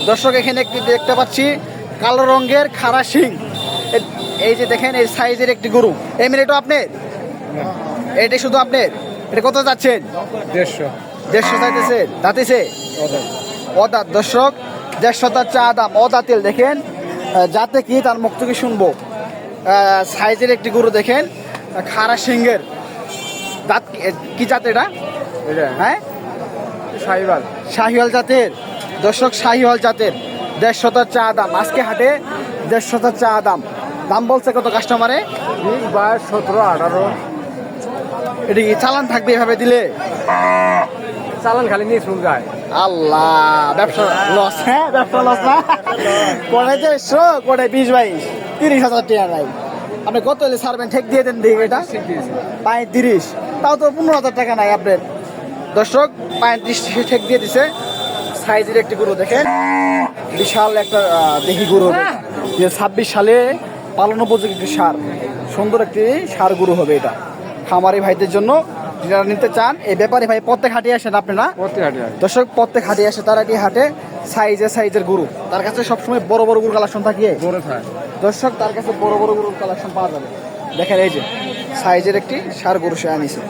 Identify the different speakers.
Speaker 1: দর্শক এখানে একটি দেখতে পাচ্ছি কালো রঙের খাড়া শিং। এই যে দেখেন এই সাইজের একটি গরু। এই মিনিটও আপনার, এটা শুধু আপনার। এটা কত যাচ্ছেন? 150 চাইতেছেন। দাঁতিছে অদাঁত। দর্শক 150 চা দাম, অদাঁতেল। দেখেন যাতে কি তার মুখ থেকে শুনবো। সাইজের একটি গরু দেখেন, খাড়া শিংয়ের। দাঁত কি জাত এটা? হ্যাঁ, শাহিওয়াল জাতের। দর্শক শাহিওয়াল জাতের 150 চা দাম। আজকে হাটে 150 চা দাম। দাম বলছে কত কাস্টমারে?
Speaker 2: 20, 22, 17, 18।
Speaker 1: এটা কি চালান থাকবে এভাবে দিলে?
Speaker 2: চালান খালি নিয়ে শুন যায়।
Speaker 1: আল্লাহ, ব্যবসা লস। হ্যাঁ, ব্যবসা লস না। কোটায় 150, কোটায় 20, 22, 30,000 টাকা নাই। আপনি কত হলে ছাড়বেন? ঠেক দিয়ে দেন দিকে এটা 35। তাও তো 15,000 টাকা নাই আপনার। দর্শক 35 ঠেক দিয়ে দিছে। সাইজের একটি গরু দেখেন, বিশাল একটা দেহি গরু হবে। 26 সালে পালন উপযোগী একটি সার, সুন্দর একটি সার গরু হবে এটা। খামারি ভাইদের জন্য যারা নিতে চান, এই ব্যাপারে ভাই প্রত্যেক হাটে আসেন আপনি না? দর্শক প্রত্যেক হাটে আসে তারা কি হাটে সাইজের গরু। তার কাছে সবসময় বড় বড় গরু কালেকশন থাকে। দর্শক তার কাছে বড় বড় গরুর কালেকশন পাওয়া যাবে। দেখেন এই যে সাইজের একটি সার গরু সে আনিছে।